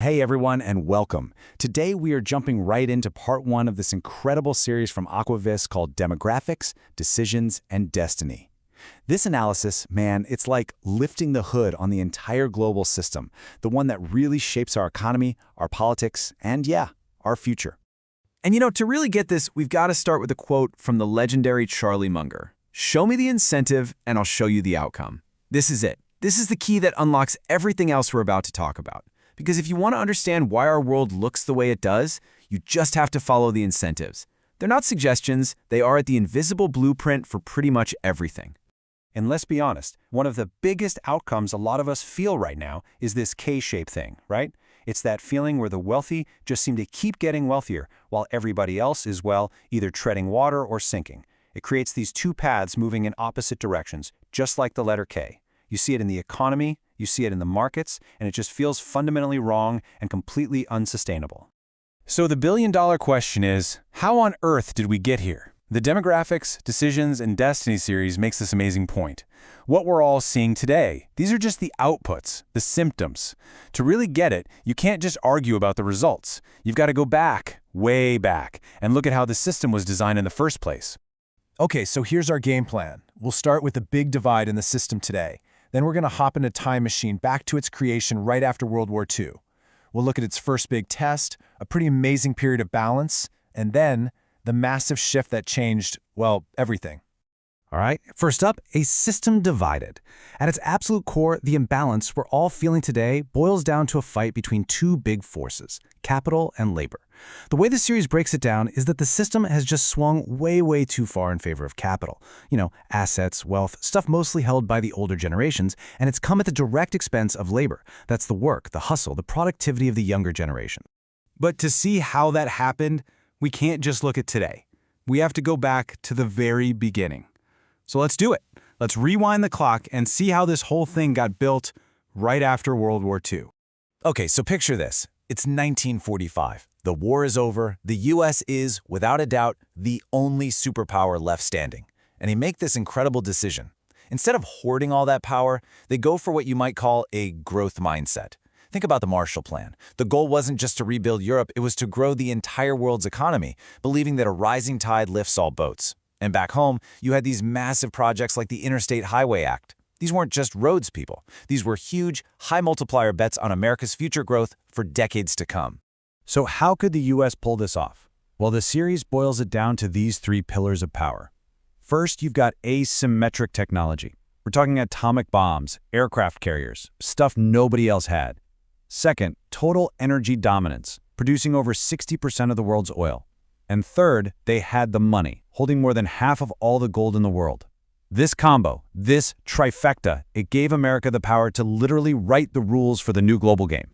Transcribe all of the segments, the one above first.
Hey everyone, and welcome. Today we are jumping right into part one of this incredible series from Aquavis called Demographics, Decisions, and Destiny. This analysis, man, it's like lifting the hood on the entire global system, the one that really shapes our economy, our politics, and yeah, our future. And to really get this, we've got to start with a quote from the legendary Charlie Munger. Show me the incentive and I'll show you the outcome. This is it. This is the key that unlocks everything else we're about to talk about. Because if you want to understand why our world looks the way it does, you just have to follow the incentives. They're not suggestions, they are the invisible blueprint for pretty much everything. And let's be honest, one of the biggest outcomes a lot of us feel right now is this K-shaped thing, right? It's that feeling where the wealthy just seem to keep getting wealthier, while everybody else is, well, either treading water or sinking. It creates these two paths moving in opposite directions, just like the letter K. You see it in the economy, you see it in the markets, and it just feels fundamentally wrong and completely unsustainable. So the billion-dollar question is, how on earth did we get here? The Demographics, Decisions, and Destiny series makes this amazing point. What we're all seeing today, these are just the outputs, the symptoms. To really get it, you can't just argue about the results. You've got to go back, way back, and look at how the system was designed in the first place. Okay, so here's our game plan. We'll start with the big divide in the system today. Then we're going to hop in a time machine back to its creation right after World War II. We'll look at its first big test, a pretty amazing period of balance, and then the massive shift that changed, well, everything. All right, first up, a system divided. At its absolute core, the imbalance we're all feeling today boils down to a fight between two big forces, capital and labor. The way the series breaks it down is that the system has just swung way too far in favor of capital. Assets, wealth, stuff mostly held by the older generations, and it's come at the direct expense of labor. That's the work, the hustle, the productivity of the younger generation. But to see how that happened, we can't just look at today. We have to go back to the very beginning. So let's do it. Let's rewind the clock and see how this whole thing got built right after World War II. Okay, so picture this. It's 1945. The war is over. The U.S. is, without a doubt, the only superpower left standing. And they make this incredible decision. Instead of hoarding all that power, they go for what you might call a growth mindset. Think about the Marshall Plan. The goal wasn't just to rebuild Europe, it was to grow the entire world's economy, believing that a rising tide lifts all boats. And back home, you had these massive projects like the Interstate Highway Act. These weren't just roads, people. These were huge, high-multiplier bets on America's future growth for decades to come. So how could the U.S. pull this off? Well, the series boils it down to these three pillars of power. First, you've got asymmetric technology. We're talking atomic bombs, aircraft carriers, stuff nobody else had. Second, total energy dominance, producing over 60% of the world's oil. And third, they had the money, holding more than half of all the gold in the world. This combo, this trifecta, it gave America the power to literally write the rules for the new global game.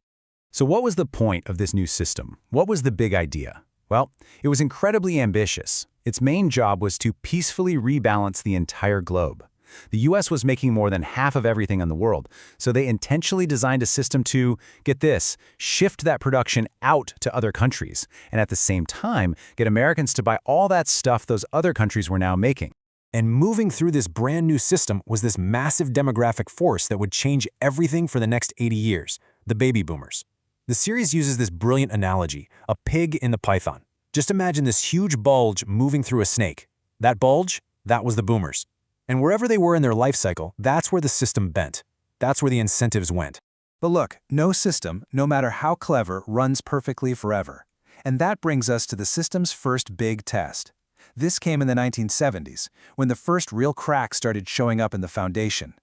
So what was the point of this new system? What was the big idea? Well, it was incredibly ambitious. Its main job was to peacefully rebalance the entire globe. The U.S. was making more than half of everything in the world, so they intentionally designed a system to, get this, shift that production out to other countries, and at the same time, get Americans to buy all that stuff those other countries were now making. And moving through this brand new system was this massive demographic force that would change everything for the next 80 years, the baby boomers. The series uses this brilliant analogy, a pig in the python. Just imagine this huge bulge moving through a snake. That bulge, that was the boomers. And wherever they were in their life cycle, that's where the system bent. That's where the incentives went. But look, no system, no matter how clever, runs perfectly forever. And that brings us to the system's first big test. This came in the 1970s, when the first real cracks started showing up in the foundation.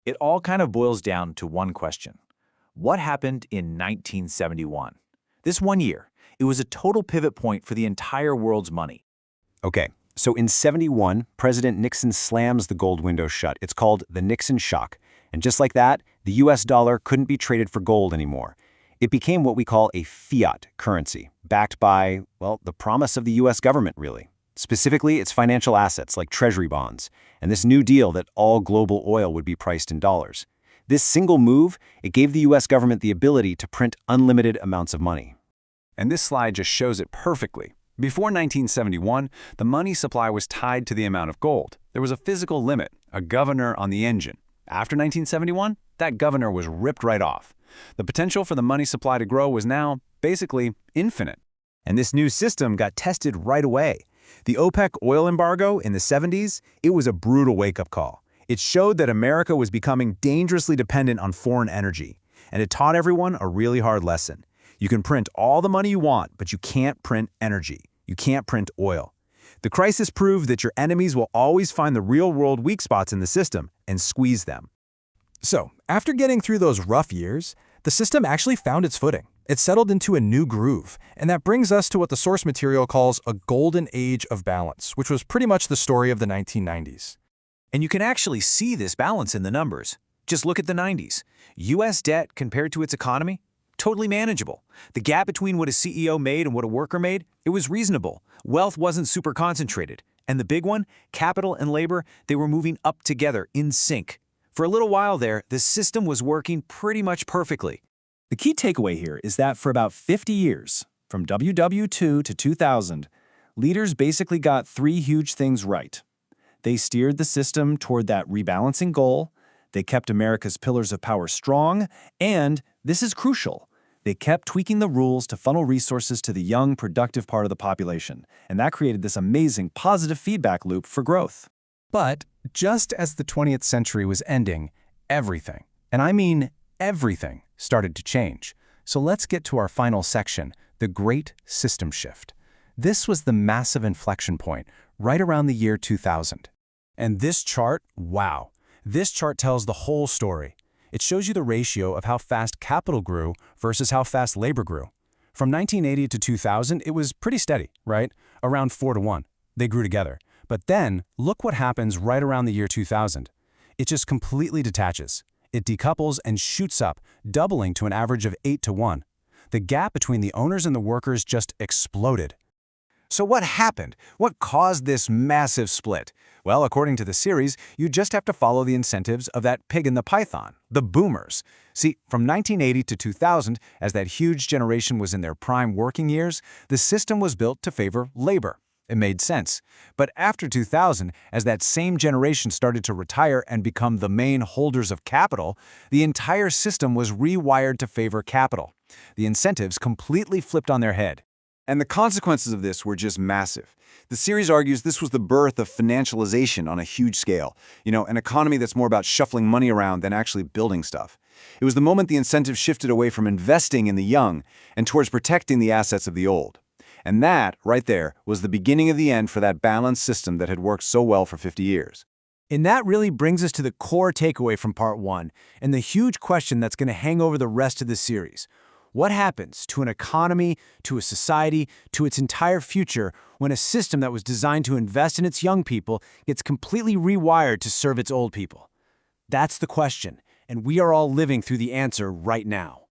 It all kind of boils down to one question. What happened in 1971? This one year, it was a total pivot point for the entire world's money. Okay. So in '71, President Nixon slams the gold window shut. It's called the Nixon shock. And just like that, the US dollar couldn't be traded for gold anymore. It became what we call a fiat currency, backed by, well, the promise of the US government, really. Specifically, its financial assets like treasury bonds, and this new deal that all global oil would be priced in dollars. This single move, it gave the US government the ability to print unlimited amounts of money. And this slide just shows it perfectly. Before 1971, the money supply was tied to the amount of gold. There was a physical limit, a governor on the engine. After 1971, that governor was ripped right off. The potential for the money supply to grow was now, basically, infinite. And this new system got tested right away. The OPEC oil embargo in the 70s, it was a brutal wake-up call. It showed that America was becoming dangerously dependent on foreign energy. And it taught everyone a really hard lesson. You can print all the money you want, but you can't print energy. You can't print oil. The crisis proved that your enemies will always find the real-world weak spots in the system and squeeze them. So, after getting through those rough years, the system actually found its footing. It settled into a new groove, and that brings us to what the source material calls a golden age of balance, which was pretty much the story of the 1990s. And you can actually see this balance in the numbers. Just look at the 90s. U.S. debt compared to its economy? Totally manageable. The gap between what a CEO made and what a worker made, it was reasonable. Wealth wasn't super concentrated. And the big one, capital and labor, they were moving up together in sync. For a little while there, the system was working pretty much perfectly. The key takeaway here is that for about 50 years, from WWII to 2000, leaders basically got three huge things right. They steered the system toward that rebalancing goal, they kept America's pillars of power strong, and, this is crucial, they kept tweaking the rules to funnel resources to the young, productive part of the population, and that created this amazing positive feedback loop for growth. But just as the 20th century was ending, everything, and I mean everything, started to change. So let's get to our final section, the Great System Shift. This was the massive inflection point, right around the year 2000. And this chart, wow. This chart tells the whole story. It shows you the ratio of how fast capital grew versus how fast labor grew. From 1980 to 2000, it was pretty steady, right? Around 4-to-1. They grew together. But then, look what happens right around the year 2000. It just completely detaches. It decouples and shoots up, doubling to an average of 8-to-1. The gap between the owners and the workers just exploded. So what happened? What caused this massive split? Well, according to the series, you just have to follow the incentives of that pig in the python, the boomers. See, from 1980 to 2000, as that huge generation was in their prime working years, the system was built to favor labor. It made sense. But after 2000, as that same generation started to retire and become the main holders of capital, the entire system was rewired to favor capital. The incentives completely flipped on their head. And the consequences of this were just massive. The series argues this was the birth of financialization on a huge scale. An economy that's more about shuffling money around than actually building stuff. It was the moment the incentives shifted away from investing in the young and towards protecting the assets of the old. And that, right there, was the beginning of the end for that balanced system that had worked so well for 50 years. And that really brings us to the core takeaway from Part 1, and the huge question that's going to hang over the rest of the series. What happens to an economy, to a society, to its entire future when a system that was designed to invest in its young people gets completely rewired to serve its old people? That's the question, and we are all living through the answer right now.